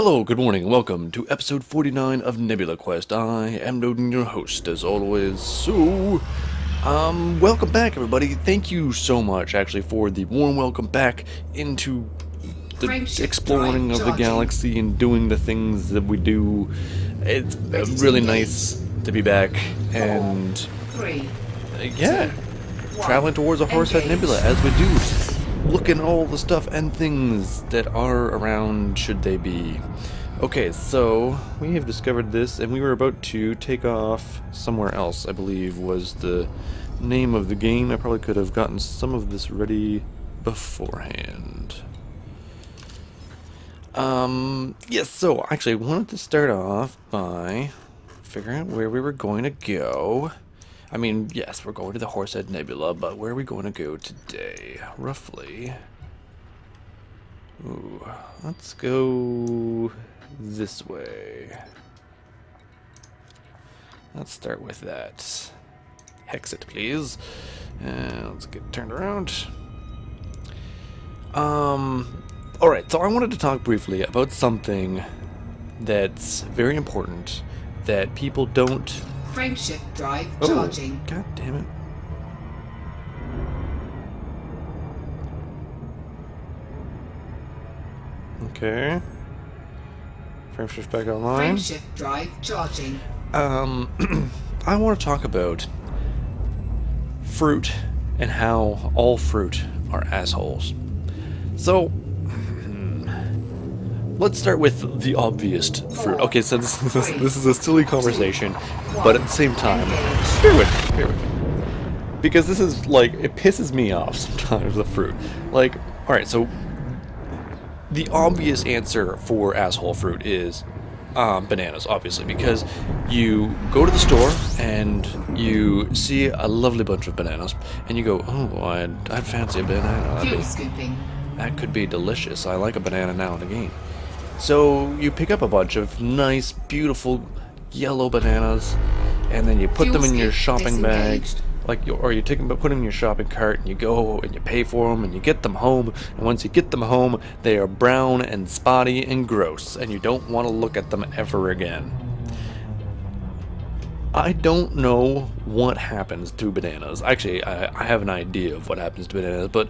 Hello, good morning, and welcome to episode 49 of Nebula Quest. I am noden'gin, your host, as always. So, welcome back, everybody. Thank you so much, actually, for the warm welcome back into the exploring of the galaxy and doing the things that we do. It's really nice to be back, and yeah, traveling towards a Horsehead Nebula as we do. Look at all the stuff and things that are around should they be. Okay, so we have discovered this, and we were about to take off somewhere else, I believe was the name of the game. I probably could have gotten some of this ready beforehand. Yes, so actually I wanted to start off by figuring out where we were going to go. I mean, yes, we're going to the Horsehead Nebula, but where are we going to go today, roughly? Ooh, let's go this way. Let's start with that. Hex it, please. And let's get turned around. Alright, so I wanted to talk briefly about something that's very important that people don't... Frameshift drive charging. God damn it. Okay. Frameshift back online. Frameshift drive charging. I want to talk about fruit and how all fruit are assholes. So, let's start with the obvious fruit. Okay, so this is a silly conversation, but at the same time, bear with me. Because this is, like, it pisses me off sometimes, the fruit. Like, alright, so the obvious answer for asshole fruit is bananas, obviously, because you go to the store and you see a lovely bunch of bananas, and you go, oh, I'd fancy a banana. Fuel scooping. That could be delicious. I like a banana now and again. So you pick up a bunch of nice, beautiful yellow bananas, and then you put them in your shopping bag, or you put them in your shopping cart, and you go and you pay for them, and you get them home. And once you get them home, they are brown and spotty and gross, and you don't want to look at them ever again. I don't know what happens to bananas. Actually, I have an idea of what happens to bananas, but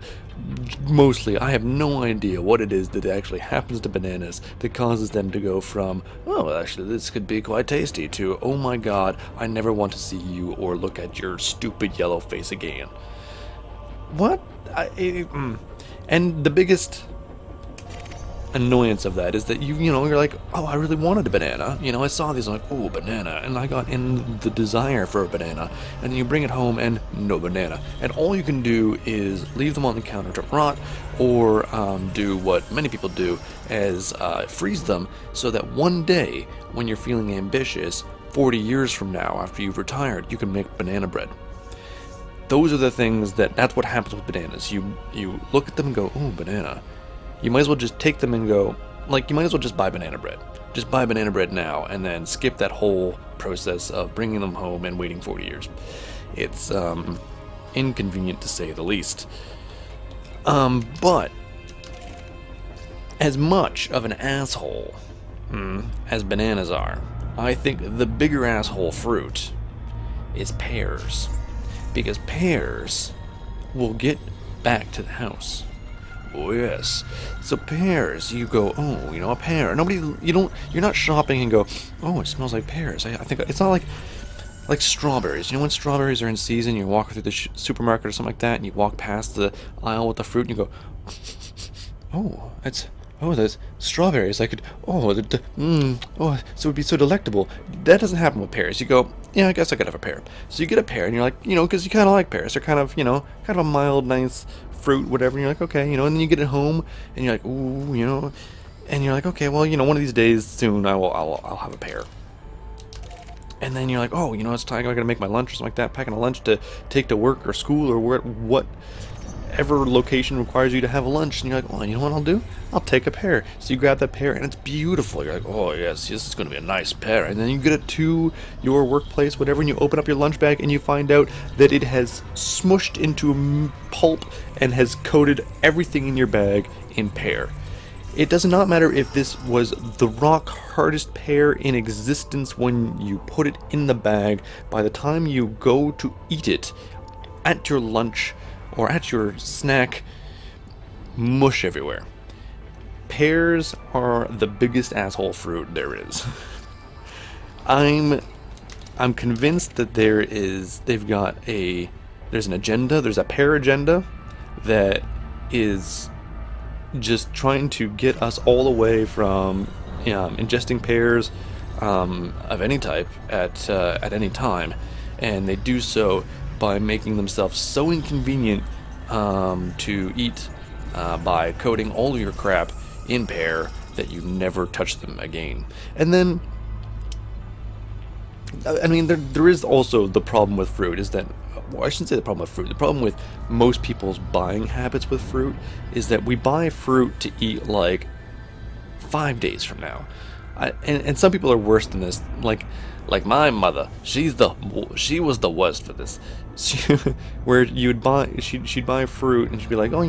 mostly I have no idea what it is that actually happens to bananas that causes them to go from, oh, actually this could be quite tasty, to, oh my god, I never want to see you or look at your stupid yellow face again. What? And the biggest annoyance of that is that you're like, oh, I really wanted a banana. I saw these, I'm like, oh, banana, and I got in the desire for a banana, and then you bring it home and no banana, and all you can do is leave them on the counter to rot, or do what many people do, as freeze them, so that one day when you're feeling ambitious, 40 years from now, after you've retired, you can make banana bread. Those are the things that's what happens with bananas. You look at them and go, oh, banana. You might as well just take them and go, like, you might as well just buy banana bread. Just buy banana bread now, and then skip that whole process of bringing them home and waiting 40 years. It's, inconvenient to say the least. But, as much of an asshole as bananas are, I think the bigger asshole fruit is pears. Because pears will get back to the house. Oh yes. So pears, you go, oh, a pear. You're not shopping and go, oh, it smells like pears. I think it's not like strawberries. When strawberries are in season, you walk through the supermarket or something like that, and you walk past the aisle with the fruit, and you go, there's strawberries. I could, so it would be so delectable. That doesn't happen with pears. You go, yeah, I guess I could have a pear. So you get a pear, and you're like, because you kind of like pears. They're kind of a mild, nice fruit, whatever, and you're like, okay, and then you get it home, and you're like, ooh, and you're like, okay, well, one of these days soon, I'll have a pear. And then you're like, oh, it's time, I gotta make my lunch or something like that, packing a lunch to take to work or school or whatever location requires you to have a lunch, and you're like, well, you know what I'll do? I'll take a pear. So you grab that pear, and it's beautiful. You're like, oh yes, this is gonna be a nice pear. And then you get it to your workplace, whatever, and you open up your lunch bag, and you find out that it has smushed into pulp and has coated everything in your bag in pear. It does not matter if this was the rock hardest pear in existence when you put it in the bag. By the time you go to eat it at your lunch or at your snack, mush everywhere. Pears are the biggest asshole fruit there is. I'm convinced that there's an agenda, there's a pear agenda that is just trying to get us all away from ingesting pears of any type at any time, and they do so by making themselves so inconvenient to eat by coating all of your crap in pear that you never touch them again. And then, I mean, there is also the problem with fruit is that, well, I shouldn't say the problem with fruit. The problem with most people's buying habits with fruit is that we buy fruit to eat like 5 days from now. And some people are worse than this. Like my mother, she was the worst for this. Where she'd buy fruit and she'd be like, oh,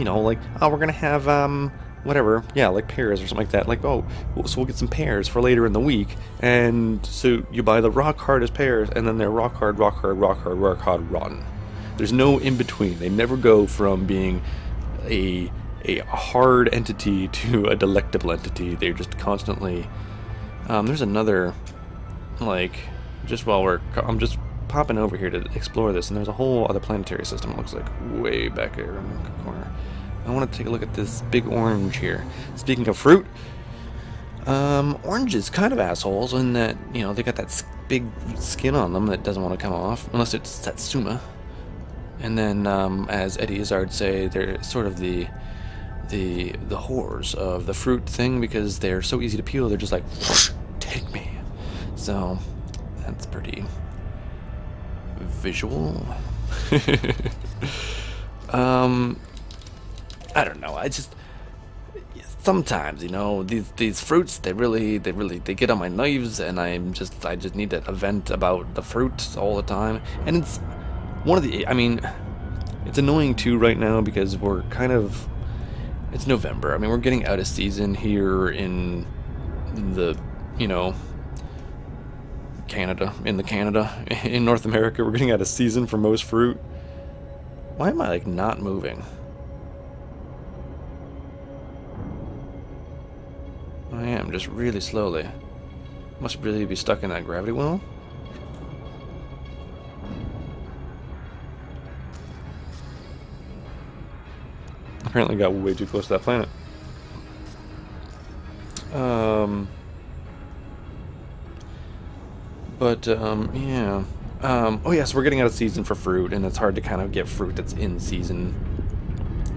we're gonna have whatever, yeah, like pears or something like that. Like, oh, so we'll get some pears for later in the week. And so you buy the rock hardest pears, and then they're rock hard, rotten. There's no in between. They never go from being a hard entity to a delectable entity. They're just constantly. There's another, like, I'm just popping over here to explore this, and there's a whole other planetary system. It looks like way back there in the corner. I want to take a look at this big orange here. Speaking of fruit, oranges kind of assholes in that, they got that big skin on them that doesn't want to come off, unless it's Satsuma. And then, as Eddie Izzard say, they're sort of the whores of the fruit thing because they're so easy to peel. They're just like, take me. So that's pretty visual. I don't know. Sometimes, these fruits, they get on my nerves, and I just need to vent about the fruit all the time. And it's it's annoying too right now because it's November. I mean, we're getting out of season here in the, Canada, in North America. We're getting out of season for most fruit. Why am I, not moving? I am, just really slowly. Must really be stuck in that gravity well. Apparently got way too close to that planet. Yeah. Oh yeah, so we're getting out of season for fruit, and it's hard to kind of get fruit that's in season.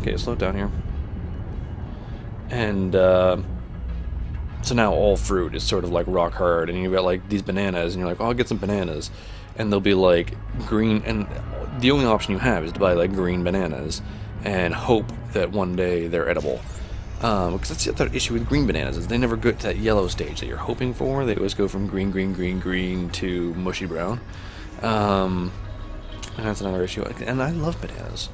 Okay, slow it down here. And, so now all fruit is sort of like rock hard, and you've got like these bananas, and you're like, oh, I'll get some bananas, and they'll be like green, and the only option you have is to buy like green bananas and hope that one day they're edible. Because that's the other issue with green bananas is they never get to that yellow stage that you're hoping for. They always go from green to mushy brown. And that's another issue. And I love bananas.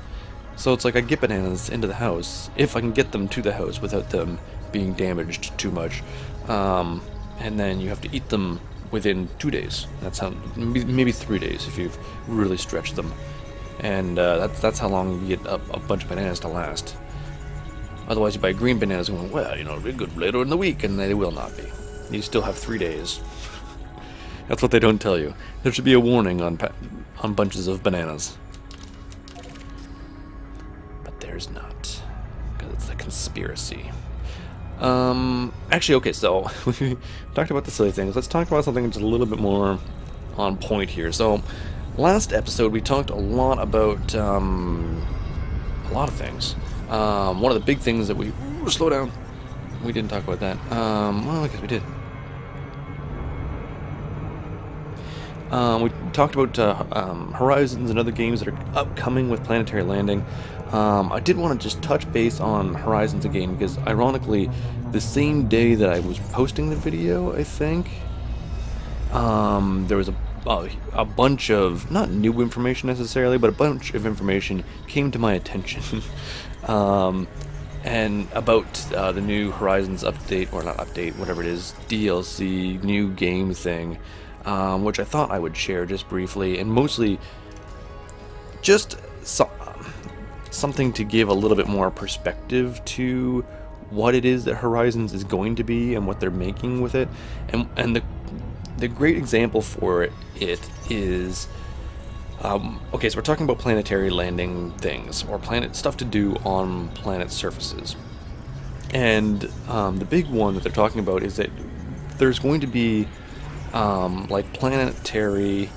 So it's like I get bananas into the house, if I can get them to the house without them being damaged too much, and then you have to eat them within 2 days. That's how, maybe 3 days if you've really stretched them, and that's how long you get a bunch of bananas to last. Otherwise, you buy green bananas going, well, they're good later in the week, and they will not be. You still have 3 days. That's what they don't tell you. There should be a warning on bunches of bananas. But there's not, because it's a conspiracy. Actually, okay, so we talked about the silly things. Let's talk about something just a little bit more on point here. So, last episode we talked a lot about a lot of things. One of the big things that slow down. We didn't talk about that. Well, I guess we did. We talked about Horizons and other games that are upcoming with Planetary Landing. I did want to just touch base on Horizons again because, ironically, the same day that I was posting the video, I think, there was a bunch of, not new information necessarily, but a bunch of information came to my attention. and about the new Horizons update, or not update, whatever it is, DLC, new game thing, which I thought I would share just briefly, and mostly just something to give a little bit more perspective to what it is that Horizons is going to be and what they're making with it. And the great example for it is okay, so we're talking about planetary landing things, or planet stuff to do on planet surfaces. And the big one that they're talking about is that there's going to be like planetary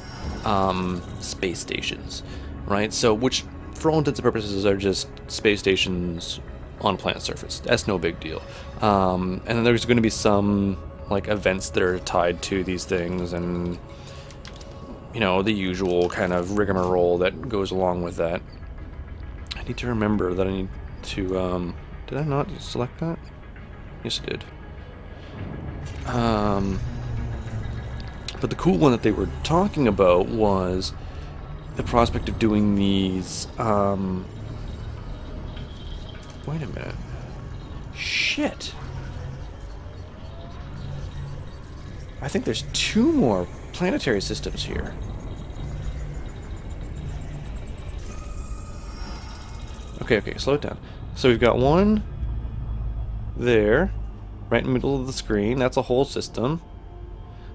space stations, right? So, which for all intents and purposes are just space stations on planet surface. That's no big deal. And then there's going to be some like events that are tied to these things, and you know, the usual kind of rigmarole that goes along with that. I need to remember that I need to, did I not select that? Yes, I did. But the cool one that they were talking about was the prospect of doing these, wait a minute. Shit. I think there's 2 more planetary systems here. Okay, slow it down. So we've got one there, right in the middle of the screen. That's a whole system.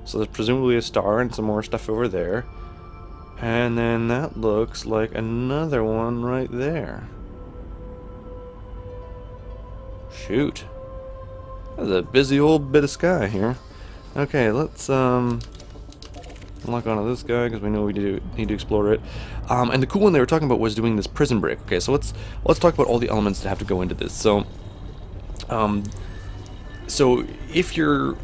So there's presumably a star and some more stuff over there. And then that looks like another one right there. Shoot. That's a busy old bit of sky here. Okay, let's lock onto this guy because we know we need to explore it. And the cool one they were talking about was doing this prison break. Okay, so let's talk about all the elements that have to go into this. So, so if you're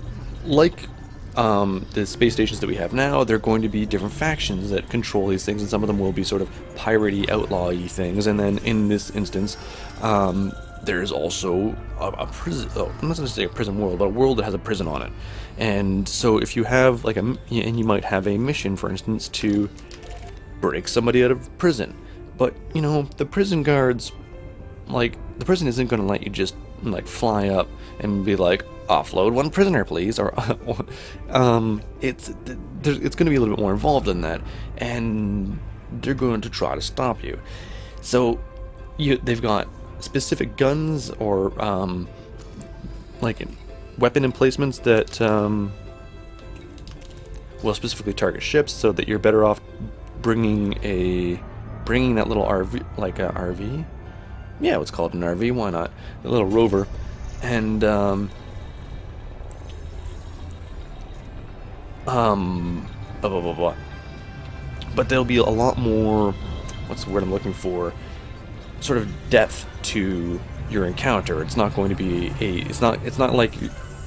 like the space stations that we have now, they're going to be different factions that control these things, and some of them will be sort of piratey, outlaw-y things. And then in this instance, there's also a prison. Oh, I'm not going to say a prison world, but a world that has a prison on it. And so if you have like and you might have a mission, for instance, to break somebody out of prison, but you know the prison guards, like the prison isn't going to let you just like fly up and be like, offload one prisoner, please, or it's going to be a little bit more involved than that, and they're going to try to stop you. So they've got specific guns or like weapon emplacements that will specifically target ships, so that you're better off bringing that little RV, like a RV. Yeah, it's called an RV. Why not? A little rover, and blah, blah, blah, blah. But there'll be a lot more, what's the word I'm looking for, sort of depth to your encounter. It's not going to be it's not like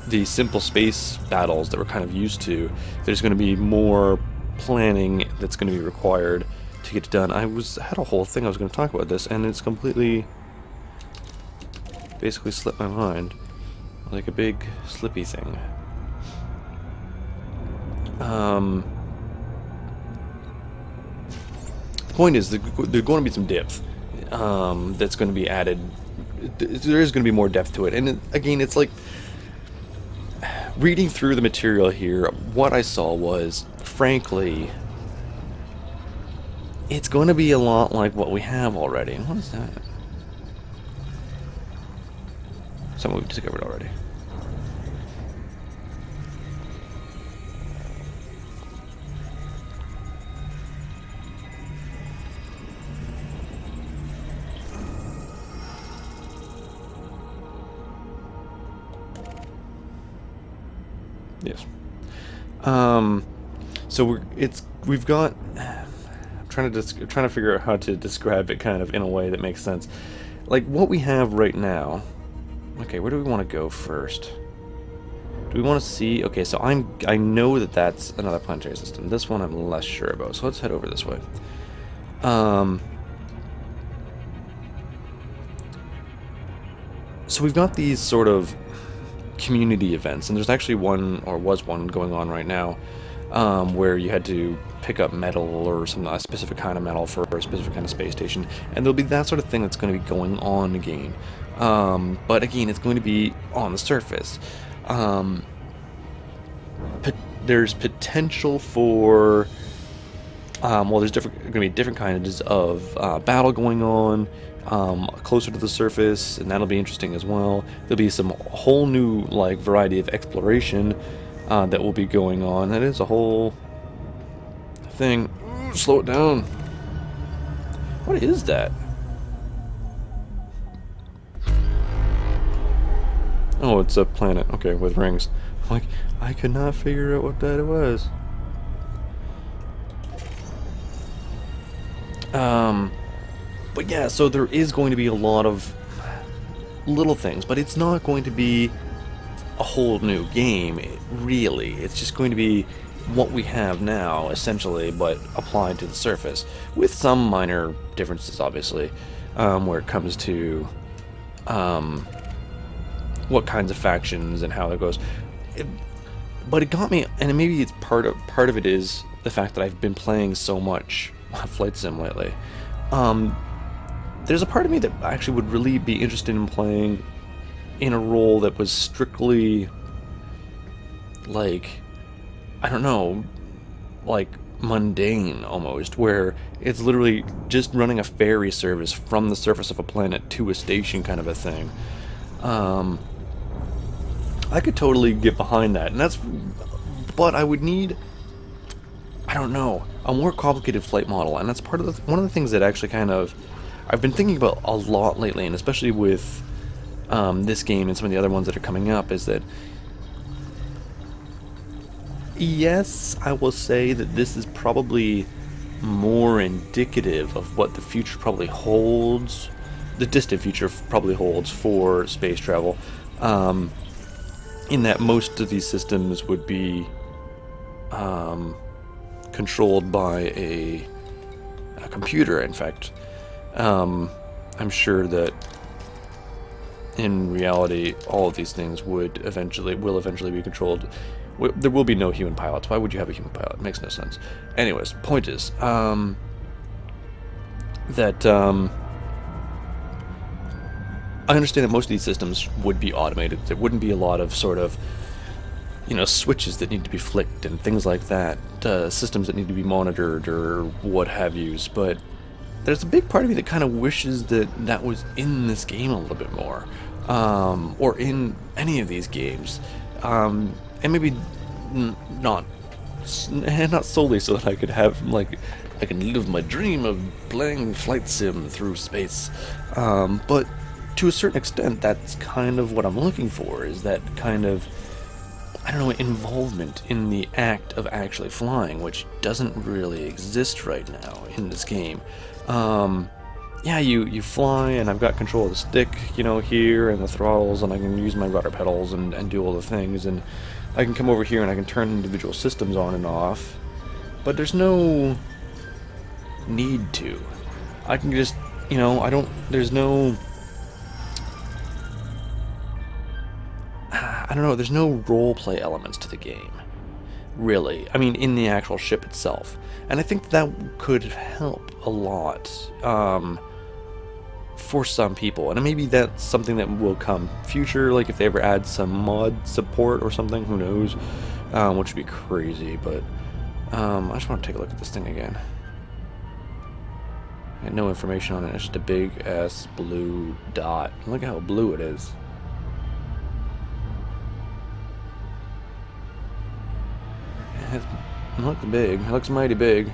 the simple space battles that we're kind of used to. There's going to be more planning that's going to be required to get it done. I had a whole thing I was going to talk about this, and it's completely basically slipped my mind, like a big slippy thing. The point is, there's going to be some depth that's going to be added. There is going to be more depth to it, and again, it's like reading through the material here. What I saw was, frankly, it's going to be a lot like what we have already. And what is that? Something we've discovered already. Yes. So we've got. I'm trying to figure out how to describe it kind of in a way that makes sense. Like what we have right now. Okay, where do we want to go first? Do we want to see? Okay, so I know that that's another planetary system. This one I'm less sure about. So let's head over this way. So we've got these sort of community events, and there's actually one, or was one, going on right now, where you had to pick up metal or a specific kind of metal for a specific kind of space station, and there'll be that sort of thing that's going to be going on again. But again, it's going to be on the surface. There's potential for well, there's going to be different kinds of battle going on closer to the surface, and that'll be interesting as well. There'll be some whole new like variety of exploration that will be going on. That is a whole thing. Ooh, slow it down. What is that? Oh, it's a planet. Okay, with rings. Like, I could not figure out what that was. But yeah, so there is going to be a lot of little things, but it's not going to be a whole new game, really. It's just going to be what we have now, essentially, but applied to the surface, with some minor differences, obviously, where it comes to what kinds of factions and how it goes. But it got me, and maybe it's part of it is the fact that I've been playing so much Flight Sim lately. There's a part of me that actually would really be interested in playing in a role that was strictly, like, I don't know, like mundane almost, where it's literally just running a ferry service from the surface of a planet to a station kind of a thing. I could totally get behind that, and that's, but I would need, I don't know, a more complicated flight model, and that's part of one of the things that actually kind of I've been thinking about a lot lately, and especially with this game and some of the other ones that are coming up, is that yes, I will say that this is probably more indicative of what the future probably holds, the distant future probably holds for space travel, in that most of these systems would be controlled by a computer. In fact, I'm sure that in reality all of these things will eventually be controlled. There will be no human pilots. Why would you have a human pilot? It makes no sense. Anyways, point is that I understand that most of these systems would be automated. There wouldn't be a lot of sort of, you know, switches that need to be flicked and things like that, systems that need to be monitored or what have yous, but there's a big part of me that kind of wishes that that was in this game a little bit more, or in any of these games, and maybe not solely so that I could have, like, I can live my dream of playing Flight Sim through space, but to a certain extent that's kind of what I'm looking for, is that kind of, I don't know, involvement in the act of actually flying, which doesn't really exist right now in this game. Yeah, you fly, and I've got control of the stick, you know, here, and the throttles, and I can use my rudder pedals and do all the things, and I can come over here and I can turn individual systems on and off, but there's no need to. I can just, you know, there's no, I don't know, there's no roleplay elements to the game, really. I mean, in the actual ship itself. And I think that could help a lot for some people. And maybe that's something that will come future, like if they ever add some mod support or something, who knows, which would be crazy. But I just want to take a look at this thing again. I had no information on it, it's just a big ass blue dot. Look how blue it is. It looks big. It looks mighty big.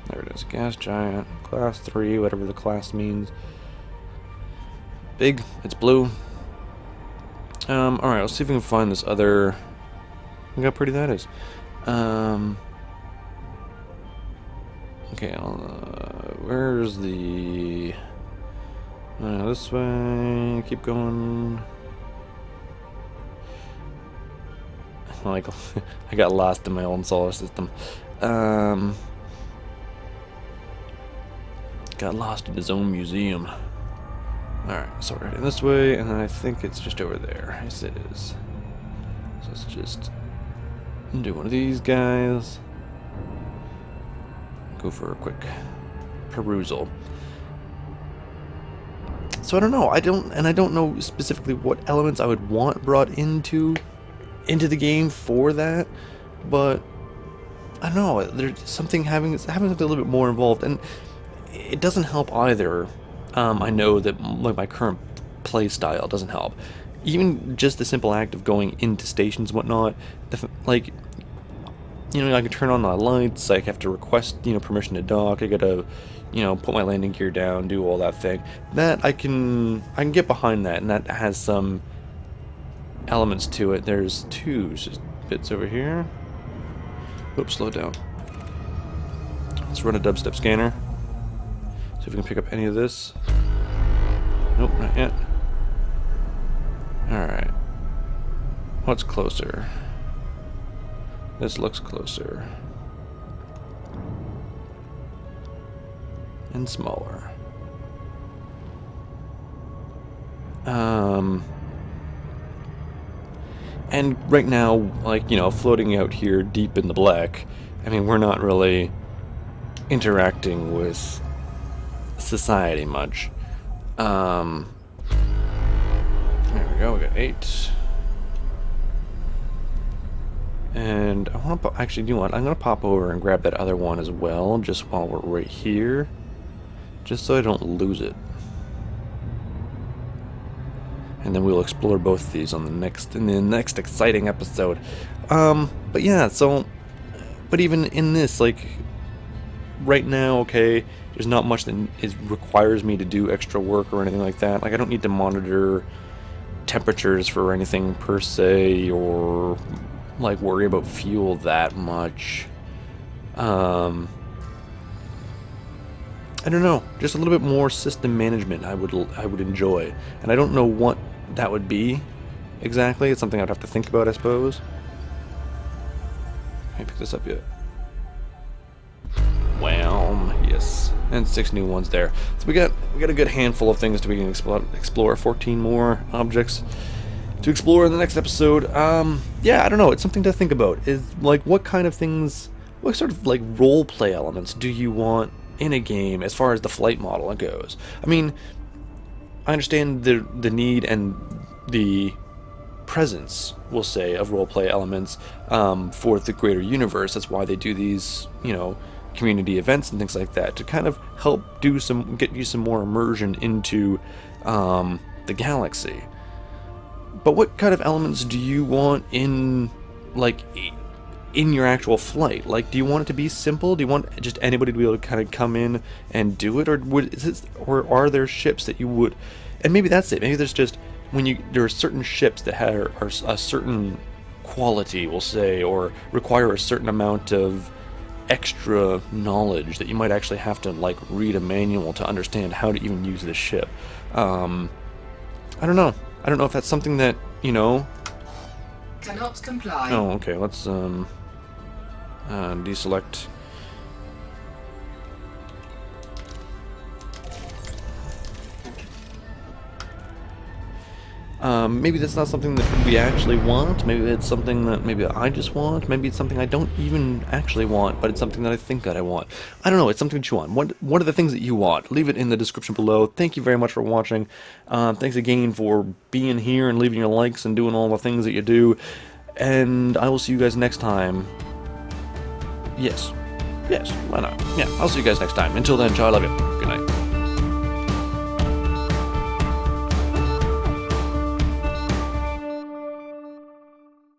There it is. Gas giant. Class 3, whatever the class means. Big. It's blue. Alright, let's see if we can find this other... Look how pretty that is. Okay, where's the... this way. Keep going. Like, I got lost in my own solar system. Got lost in his own museum. Alright, so we're heading this way, and I think it's just over there. Yes, it is. So let's just do one of these guys. Go for a quick perusal. So I don't know. I don't know specifically what elements I would want brought into the game for that, but I don't know. There's something having something a little bit more involved, and it doesn't help either. I know that like my current play style doesn't help. Even just the simple act of going into stations and whatnot, like, you know, I can turn on the lights, I have to request, you know, permission to dock, I gotta, you know, put my landing gear down, do all that thing. That I can get behind that, and that has some elements to it. There's two bits over here. Oops, slow down. Let's run a dubstep scanner. See if we can pick up any of this. Nope, not yet. Alright. What's closer? This looks closer. And smaller. And right now, like, you know, floating out here deep in the black, I mean, we're not really interacting with society much. There we go, we got 8. And I want to actually, do you know what? I'm going to pop over and grab that other one as well, just while we're right here, just so I don't lose it. And then we'll explore both of these on in the next exciting episode. But yeah, so, but even in this, like, right now, okay, there's not much that requires me to do extra work or anything like that. Like, I don't need to monitor temperatures for anything per se, or like worry about fuel that much. I don't know, just a little bit more system management I would enjoy, and I don't know what that would be exactly. It's something I'd have to think about, I suppose. Can I pick this up yet? Wham, yes, and 6 new ones there. So we got a good handful of things we can explore. 14 more objects to explore in the next episode. Yeah, I don't know. It's something to think about. Is like, what kind of things, what sort of like role play elements do you want in a game as far as the flight model goes? I mean, I understand the need and the presence, we'll say, of role play elements for the greater universe. That's why they do these, you know, community events and things like that, to kind of help get you some more immersion into the galaxy. But what kind of elements do you want in, like, in your actual flight? Like, do you want it to be simple? Do you want just anybody to be able to kind of come in and do it, or or are there ships that you would? And maybe that's it. Maybe there's just there are certain ships that are a certain quality, we'll say, or require a certain amount of extra knowledge that you might actually have to, like, read a manual to understand how to even use this ship. I don't know. I don't know if that's something that, you know. Cannot comply. Oh, okay. Let's deselect. Maybe that's not something that we actually want. Maybe it's something that maybe I just want. Maybe it's something I don't even actually want, but it's something that I think that I want. I don't know. It's something that you want. What are the things that you want? Leave it in the description below. Thank you very much for watching. Thanks again for being here and leaving your likes and doing all the things that you do. And I will see you guys next time. Yes, why not? Yeah, I'll see you guys next time. Until then, ciao, I love you. Good night.